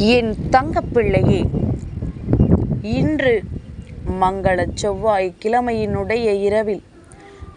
என் தங்கப்பிள்ளையே, இன்று மங்கள செவ்வாய் கிழமையினுடைய இரவில்,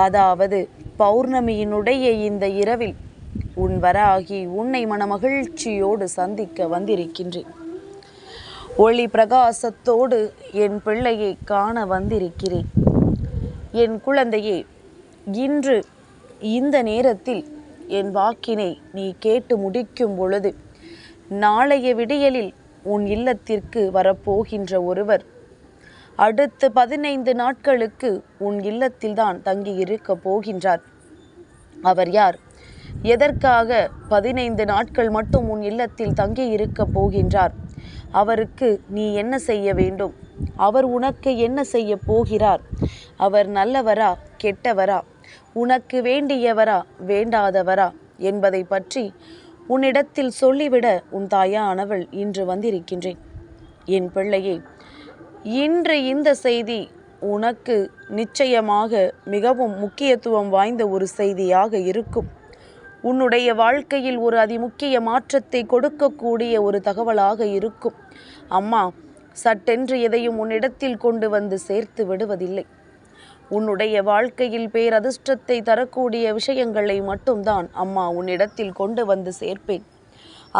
அதாவது பௌர்ணமியினுடைய இந்த இரவில் உன் வராகி உன்னை மனமகிழ்ச்சியோடு சந்திக்க வந்திருக்கின்றேன். ஒளி பிரகாசத்தோடு என் பிள்ளையை காண வந்திருக்கிறேன். என் குழந்தையே, இன்று இந்த நேரத்தில் என் வாக்கினை நீ கேட்டு முடிக்கும் பொழுது, நாளைய விடியலில் உன் இல்லத்திற்கு வரப்போகின்ற ஒருவர் அடுத்து 15 நாட்களுக்கு உன் இல்லத்தில்தான் தங்கி இருக்க போகின்றார். அவர் யார்? எதற்காக 15 நாட்கள் மட்டும் உன் இல்லத்தில் தங்கி இருக்க போகின்றார்? அவருக்கு நீ என்ன செய்ய வேண்டும்? அவர் உனக்கு என்ன செய்ய போகிறார்? அவர் நல்லவரா கெட்டவரா? உனக்கு வேண்டியவரா வேண்டாதவரா என்பதை பற்றி உன்னிடத்தில் சொல்லிவிட உன் தாயானவள் இன்று வந்திருக்கின்றேன். என் பிள்ளையே, இன்று இந்த செய்தி உனக்கு நிச்சயமாக மிகவும் முக்கியத்துவம் வாய்ந்த ஒரு செய்தியாக இருக்கும். உன்னுடைய வாழ்க்கையில் ஒரு அதிமுக்கிய மாற்றத்தை கொடுக்கக்கூடிய ஒரு தகவலாக இருக்கும். அம்மா சட்டென்று எதையும் உன்னிடத்தில் கொண்டு வந்து சேர்த்து விடுவதில்லை. உன்னுடைய வாழ்க்கையில் பேரதிர்ஷ்டத்தை தரக்கூடிய விஷயங்களை மட்டும்தான் அம்மா உன்னிடத்தில் கொண்டு வந்து சேர்ப்பேன்.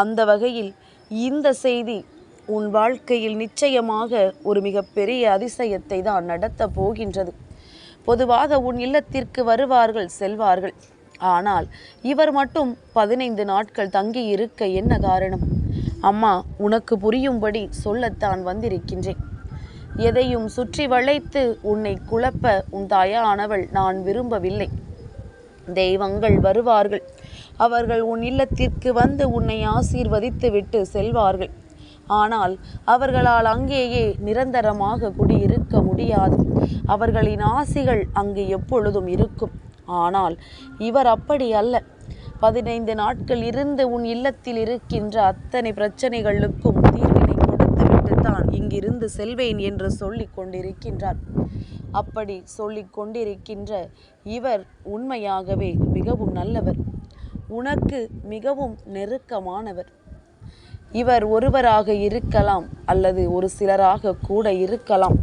அந்த வகையில் இந்த செய்தி உன் வாழ்க்கையில் நிச்சயமாக ஒரு மிகப்பெரிய அதிசயத்தை தான் நடத்த போகின்றது. பொதுவாக உன் இல்லத்திற்கு வருவார்கள், செல்வார்கள். ஆனால் இவர் மட்டும் 15 நாட்கள் தங்கி இருக்க என்ன காரணம்? அம்மா உனக்கு புரியும்படி சொல்லத்தான் வந்திருக்கின்றேன். எதையும் சுற்றி வளைத்து உன்னை குழப்ப உன் தாயானவள் நான் விரும்பவில்லை. தெய்வங்கள் வருவார்கள். அவர்கள் உன் இல்லத்திற்கு வந்து உன்னை ஆசீர்வதித்து விட்டு செல்வார்கள். ஆனால் அவர்களால் அங்கேயே நிரந்தரமாக குடியிருக்க முடியாது. அவர்களின் ஆசிகள் அங்கு எப்பொழுதும் இருக்கும். ஆனால் இவர் அப்படி அல்ல. 15 நாட்கள் இருந்து உன் இல்லத்தில் இருக்கின்ற அத்தனை பிரச்சனைகளுக்கும் தீர்வினை கொடுத்துவிட்டுத்தான் இங்கிருந்து செல்வேன் என்று சொல்லிக் கொண்டிருக்கின்றார். அப்படி சொல்லிக் கொண்டிருக்கின்ற இவர் உண்மையாகவே மிகவும் நல்லவர், உனக்கு மிகவும் நெருக்கமானவர். இவர் ஒருவராக இருக்கலாம், அல்லது ஒரு சிலராக கூட இருக்கலாம்.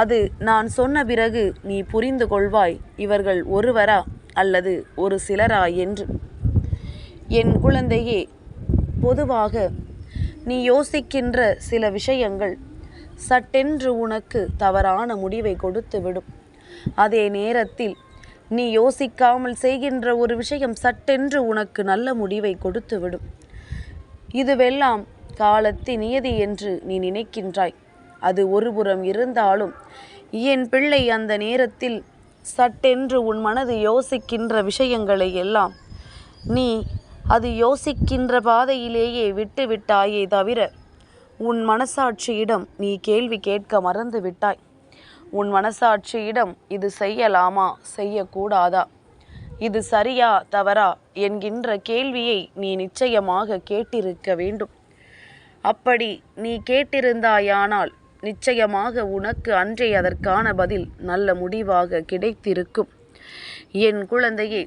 அது நான் சொன்ன பிறகு நீ புரிந்து கொள்வாய் இவர்கள் ஒருவரா அல்லது ஒரு சிலரா என்று. என் குழந்தையே, பொதுவாக நீ யோசிக்கின்ற சில விஷயங்கள் சட்டென்று உனக்கு தவறான முடிவை கொடுத்துவிடும். அதே நேரத்தில் நீ யோசிக்காமல் செய்கின்ற ஒரு விஷயம் சட்டென்று உனக்கு நல்ல முடிவை கொடுத்துவிடும். இதுவெல்லாம் காலத்தின் நியதி என்று நீ நினைக்கின்றாய். அது ஒருபுறம் இருந்தாலும் என் பிள்ளை, அந்த நேரத்தில் சட்டென்று உன் மனது யோசிக்கின்ற விஷயங்களை எல்லாம் நீ அது யோசிக்கின்ற பாதையிலேயே விட்டு விட்டாயே தவிர உன் மனசாட்சியிடம் நீ கேள்வி கேட்க மறந்து விட்டாய். உன் மனசாட்சியிடம் இது செய்யலாமா செய்யக்கூடாதா, இது சரியா தவறா என்கின்ற கேள்வியை நீ நிச்சயமாக கேட்டிருக்க வேண்டும். அப்படி நீ கேட்டிருந்தாயானால் நிச்சயமாக உனக்கு அன்றே அதற்கான பதில் நல்ல முடிவாக கிடைத்திருக்கும். என் குழந்தையே,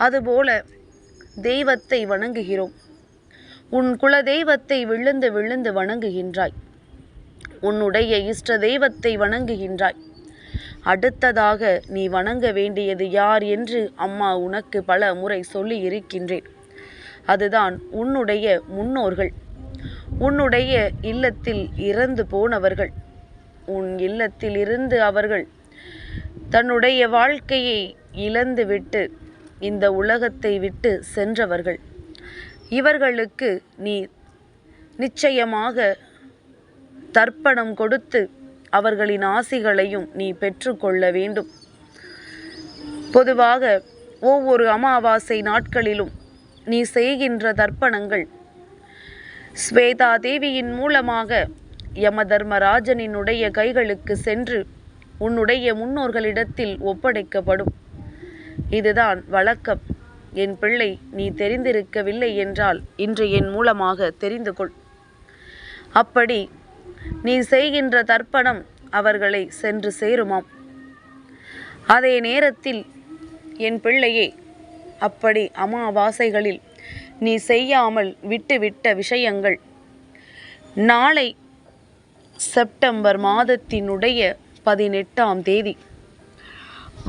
அதுபோல தெய்வத்தை வணங்குகிறோம். உன் குல தெய்வத்தை விழுந்து விழுந்து வணங்குகின்றாய். உன்னுடைய இஷ்ட தெய்வத்தை வணங்குகின்றாய். அடுத்ததாக நீ வணங்க வேண்டியது யார் என்று அம்மா உனக்கு பல முறை சொல்லி இருக்கின்றேன். அதுதான் உன்னுடைய முன்னோர்கள், உன்னுடைய இல்லத்தில் இறந்து போனவர்கள். உன் இல்லத்தில் இருந்து அவர்கள் தன்னுடைய வாழ்க்கையை இழந்துவிட்டு இந்த உலகத்தை விட்டு சென்றவர்கள். இவர்களுக்கு நீ நிச்சயமாக தர்ப்பணம் கொடுத்து அவர்களின் ஆசிகளையும் நீ பெற்றுக்கொள்ள வேண்டும். பொதுவாக ஒவ்வொரு அமாவாசை நாட்களிலும் நீ செய்கின்ற தர்ப்பணங்கள் ஸ்வேதா தேவியின் மூலமாக யமதர்மராஜனினுடைய கைகளுக்கு சென்று உன்னுடைய முன்னோர்களிடத்தில் ஒப்படைக்கப்படும். இதுதான் வழக்கம். என் பிள்ளை, நீ தெரிந்திருக்கவில்லை என்றால் இன்று என் மூலமாக தெரிந்து கொள். அப்படி நீ செய்கின்ற தர்ப்பணம் அவர்களை சென்று சேருமாம். அதே நேரத்தில் என் பிள்ளையே, அப்படி அமாவாசைகளில் நீ செய்யாமல் விட்டுவிட்ட விஷயங்கள் நாளை செப்டம்பர் மாதத்தினுடைய 18ஆம் தேதி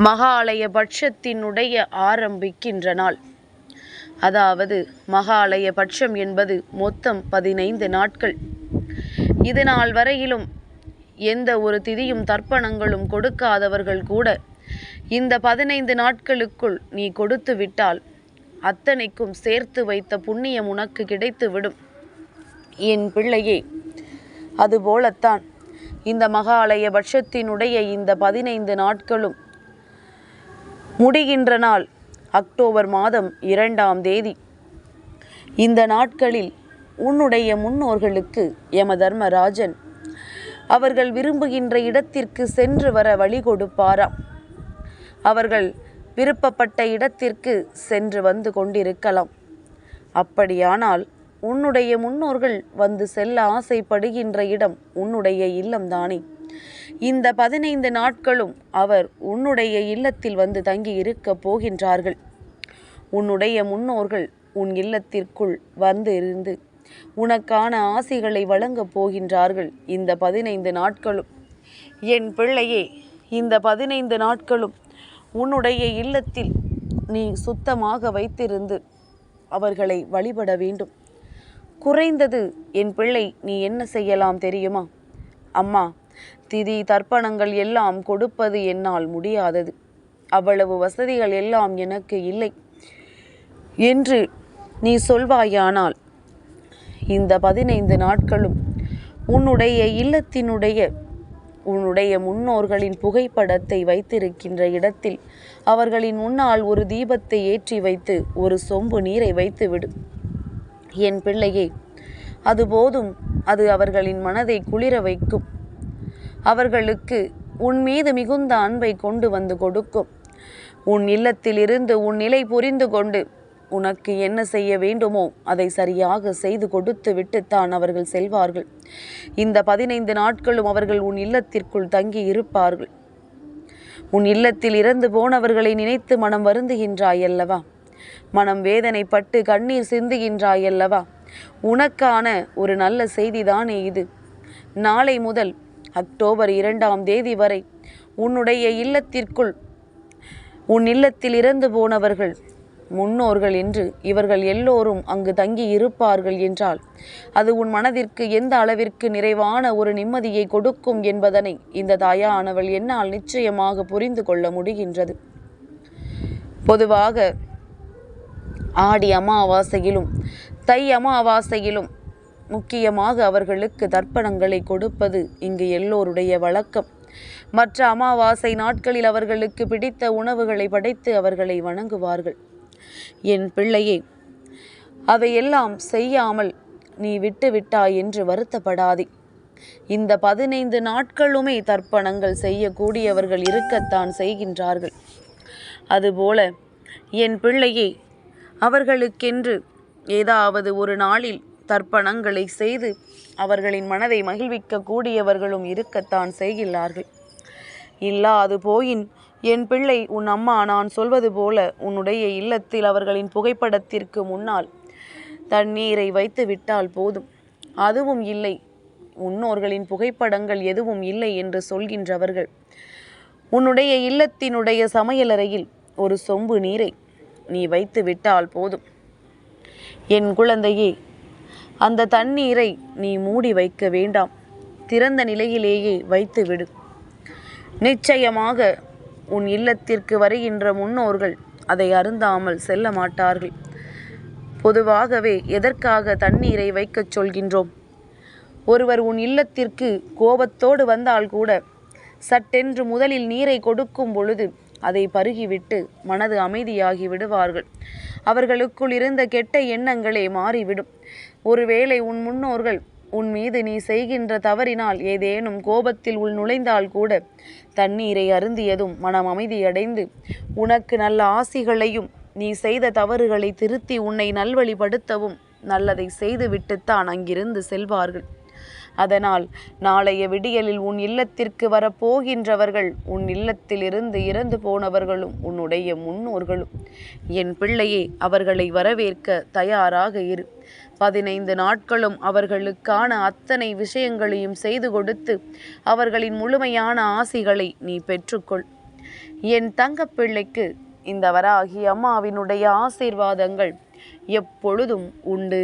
மகாலய பட்சத்தினுடைய ஆரம்பிக்கின்ற நாள். அதாவது மகாலய பட்சம் என்பது மொத்தம் 15 நாட்கள். இது நாள் வரையிலும் எந்த ஒரு திதியும் தர்ப்பணங்களும் கொடுக்காதவர்கள் கூட இந்த 15 நாட்களுக்குள் நீ கொடுத்து விட்டால் அத்தனைக்கும் சேர்த்து வைத்த புண்ணியம் உனக்கு கிடைத்துவிடும். என் பிள்ளையே, அதுபோலத்தான் இந்த மகாலய பட்சத்தினுடைய இந்த 15 நாட்களும் முடிகின்ற நாள் அக்டோபர் மாதம் 2ஆம் தேதி. இந்த நாட்களில் உன்னுடைய முன்னோர்களுக்கு யமதர்மராஜன் அவர்கள் விரும்புகின்ற இடத்திற்கு சென்று வர வழி கொடுப்பாராம். அவர்கள் விருப்பப்பட்ட இடத்திற்கு சென்று வந்து கொண்டிருக்கலாம். அப்படியானால் உன்னுடைய முன்னோர்கள் வந்து செல்ல ஆசைப்படுகின்ற இடம் உன்னுடைய இல்லம்தானே. இந்த 15 நாட்களும் அவர் உன்னுடைய இல்லத்தில் வந்து தங்கி இருக்கப் போகின்றார்கள். உன்னுடைய முன்னோர்கள் உன் இல்லத்திற்குள் வந்து இருந்து உனக்கான ஆசிகளை வழங்கப் போகின்றார்கள். இந்த 15 நாட்களும் என் பிள்ளையே, இந்த 15 நாட்களும் உன்னுடைய இல்லத்தில் நீ சுத்தமாக வைத்திருந்து அவர்களை வழிபட வேண்டும். குறைந்தது என் பிள்ளை நீ என்ன செய்யலாம் தெரியுமா? அம்மா, திதி தர்ப்பணங்கள் எல்லாம் கொடுப்பது என்னால் முடியாதது, அவ்வளவு வசதிகள் எல்லாம் எனக்கு இல்லை என்று நீ சொல்வாயானால் இந்த 15 நாட்களும் உன்னுடைய உன்னுடைய முன்னோர்களின் புகைப்படத்தை வைத்திருக்கின்ற இடத்தில் அவர்களின் முன்னால் ஒரு தீபத்தை ஏற்றி வைத்து ஒரு சொம்பு நீரை வைத்துவிடு. என் பிள்ளையே, அது போதும். அது அவர்களின் மனதை குளிர வைக்கும். அவர்களுக்கு உன் மீது மிகுந்த அன்பை கொண்டு வந்து கொடுக்கும். உன் இல்லத்தில் இருந்து உன் நிலை புரிந்து கொண்டு உனக்கு என்ன செய்ய வேண்டுமோ அதை சரியாக செய்து கொடுத்து விட்டுத்தான் அவர்கள் செல்வார்கள். இந்த 15 நாட்களும் அவர்கள் உன் இல்லத்திற்குள் தங்கி இருப்பார்கள். உன் இல்லத்தில் இறந்து போனவர்களை நினைத்து மனம் வருந்துகின்றாயல்லவா? மனம் வேதனைப்பட்டு கண்ணீர் சிந்துகின்றாயல்லவா? உனக்கான ஒரு நல்ல செய்திதானே இது. நாளை முதல் அக்டோபர் 2ஆம் தேதி வரை உன்னுடைய இல்லத்திற்குள் உன் இல்லத்தில் இறந்து போனவர்கள் முன்னோர்கள் என்று இவர்கள் எல்லோரும் அங்கு தங்கி இருப்பார்கள் என்றால் அது உன் மனதிற்கு எந்த அளவிற்கு நிறைவான ஒரு நிம்மதியை கொடுக்கும் என்பதனை இந்த தாயானவள் என்னால் நிச்சயமாக புரிந்து கொள்ள முடிகின்றது. பொதுவாக ஆடி அமாவாசையிலும் தை அமாவாசையிலும் முக்கியமாக அவர்களுக்கு தர்ப்பணங்களை கொடுப்பது இங்கு எல்லோருடைய வழக்கம். மற்ற அமாவாசை நாட்களில் அவர்களுக்கு பிடித்த உணவுகளை படைத்து அவர்களை வணங்குவார்கள். என் பிள்ளையே, அவையெல்லாம் செய்யாமல் நீ விட்டுவிட்டாய் என்று வருத்தப்படாதே. இந்த 15 நாட்களுமே தர்ப்பணங்கள் செய்யக்கூடியவர்கள் இருக்கத்தான் செய்கின்றார்கள். அதுபோல என் பிள்ளையே, அவர்களுக்கென்று ஏதாவது ஒரு நாளில் தர்ப்பணங்களை செய்து அவர்களின் மனதை மகிழ்விக்க கூடியவர்களும் இருக்கத்தான் செய்கிறார்கள். இல்லாது போயின் என் பிள்ளை, உன் அம்மா நான் சொல்வது போல உன்னுடைய இல்லத்தில் அவர்களின் புகைப்படத்திற்கு முன்னால் தண்ணீரை வைத்து விட்டால் போதும். அதுவும் இல்லை, முன்னோர்களின் புகைப்படங்கள் எதுவும் இல்லை என்று சொல்கின்றவர்கள் உன்னுடைய இல்லத்தினுடைய சமையலறையில் ஒரு சொம்பு நீரை நீ வைத்து விட்டால் போதும். என் குழந்தையே, அந்த தண்ணீரை நீ மூடி வைக்க வேண்டாம், திறந்த நிலையிலேயே வைத்து விடு. நிச்சயமாக உன் இல்லத்திற்கு வருகின்ற முன்னோர்கள் அதை அருந்தாமல் செல்ல மாட்டார்கள். பொதுவாகவே எதற்காக தண்ணீரை வைக்கச் சொல்கின்றோம்? ஒருவர் உன் இல்லத்திற்கு கோபத்தோடு வந்தால் கூட சட்டென்று முதலில் நீரை கொடுக்கும் பொழுது அதை பருகிவிட்டு மனது அமைதியாகி விடுவார்கள். அவர்களுக்குள் இருந்த கெட்ட எண்ணங்களே மாறிவிடும். ஒருவேளை உன் முன்னோர்கள் உன் மீது நீ செய்கின்ற தவறினால் ஏதேனும் கோபத்தில் உள் நுழைந்தால் கூட தண்ணீரை அருந்தியதும் மனம் அமைதியடைந்து உனக்கு நல்ல ஆசிகளையும் நீ செய்த தவறுகளை திருத்தி உன்னை நல்வழிப்படுத்தவும் நல்லதை செய்துவிட்டுத்தான் அங்கிருந்து செல்வார்கள். அதனால் நாளைய விடியலில் உன் இல்லத்திற்கு வரப்போகின்றவர்கள் உன் இல்லத்தில் இருந்து இறந்து போனவர்களும் உன்னுடைய முன்னோர்களும். என் பிள்ளையே, அவர்களை வரவேற்க தயாராக இரு. 15 நாட்களும் அவர்களுக்கான அத்தனை விஷயங்களையும் செய்து கொடுத்து அவர்களின் முழுமையான ஆசிகளை நீ பெற்றுக்கொள். என் தங்கப்பிள்ளைக்கு இந்த வராகி அம்மாவினுடைய ஆசீர்வாதங்கள் எப்பொழுதும் உண்டு.